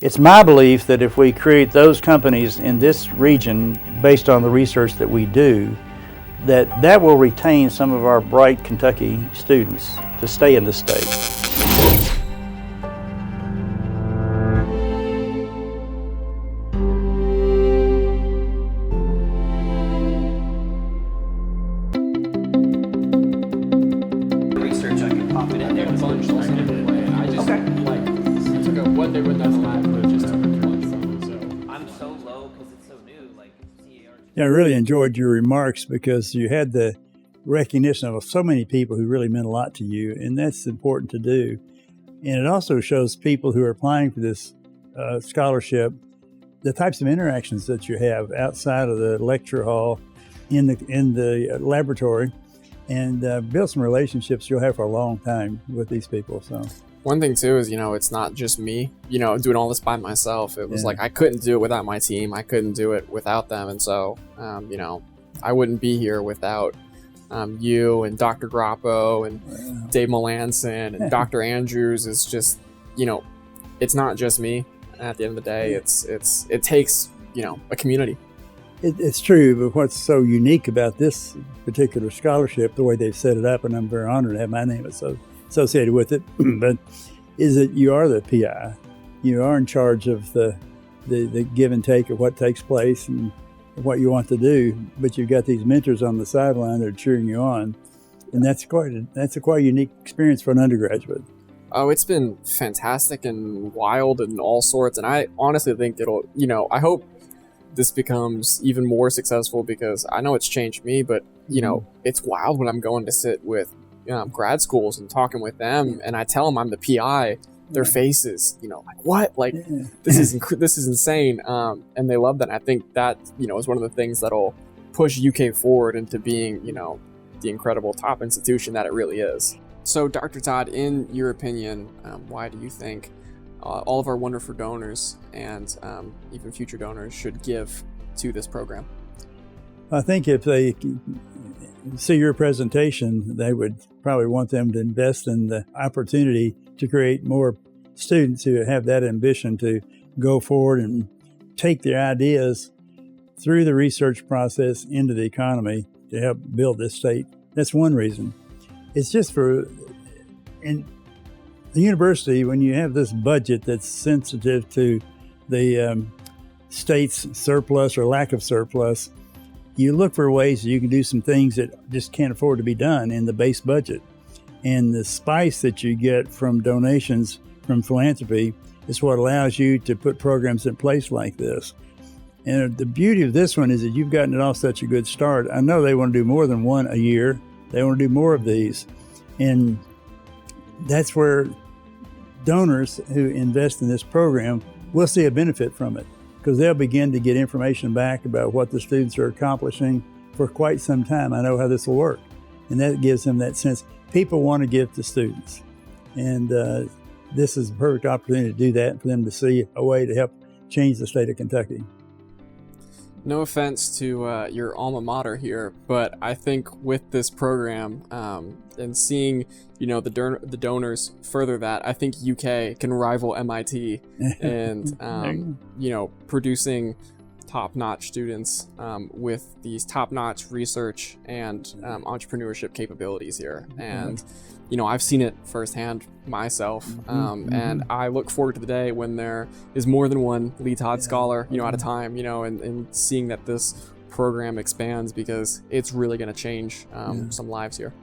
It's my belief that if we create those companies in this region based on the research that we do, that will retain some of our bright Kentucky students to stay in the state. Research, I can pop it in there. I just took a one day with that lab, but just took a bunch. So I'm so low because it's so new. Yeah, I really enjoyed your remarks because you had the recognition of so many people who really meant a lot to you, and that's important to do. And it also shows people who are applying for this scholarship the types of interactions that you have outside of the lecture hall, in the laboratory, and build some relationships you'll have for a long time with these people. So one thing too is, it's not just me, doing all this by myself. It was like I couldn't do it without my team. I couldn't do it without them. And so, I wouldn't be here without you and Dr. Grappo and Dave Melanson and Dr. Andrews. Is just, it's not just me. At the end of the day, it takes, a community. It's true, but what's so unique about this particular scholarship, the way they've set it up, and I'm very honored to have my name associated with it, but is that you are the PI. You are in charge of the give and take of what takes place and what you want to do, but you've got these mentors on the sideline that are cheering you on, and that's a quite unique experience for an undergraduate. Oh, it's been fantastic and wild and all sorts, and I honestly think it'll, I hope this becomes even more successful because I know it's changed me, but it's wild when I'm going to sit with grad schools and talking with them, and I tell them I'm the PI. Their faces, like what? This is insane, and they love that. And I think that is one of the things that'll push UK forward into being the incredible top institution that it really is. So, Dr. Todd, in your opinion, why do you think all of our wonderful donors and even future donors should give to this program? I think if they see your presentation, they would probably want them to invest in the opportunity to create more students who have that ambition to go forward and take their ideas through the research process into the economy to help build this state. That's one reason. It's just in the university, when you have this budget that's sensitive to the state's surplus or lack of surplus, you look for ways you can do some things that just can't afford to be done in the base budget. And the spice that you get from donations from philanthropy is what allows you to put programs in place like this. And the beauty of this one is that you've gotten it off such a good start. I know they want to do more than one a year. They want to do more of these. And that's where donors who invest in this program will see a benefit from it, because they'll begin to get information back about what the students are accomplishing for quite some time. I know how this will work. And that gives them that sense. People want to give to students. And this is a perfect opportunity to do that, for them to see a way to help change the state of Kentucky. No offense to your alma mater here, but I think with this program and seeing, the donors further that, I think UK can rival MIT and, producing top-notch students with these top-notch research and entrepreneurship capabilities here. And, I've seen it firsthand myself, and I look forward to the day when there is more than one Lee Todd Scholar, at a time, and seeing that this program expands, because it's really going to change some lives here.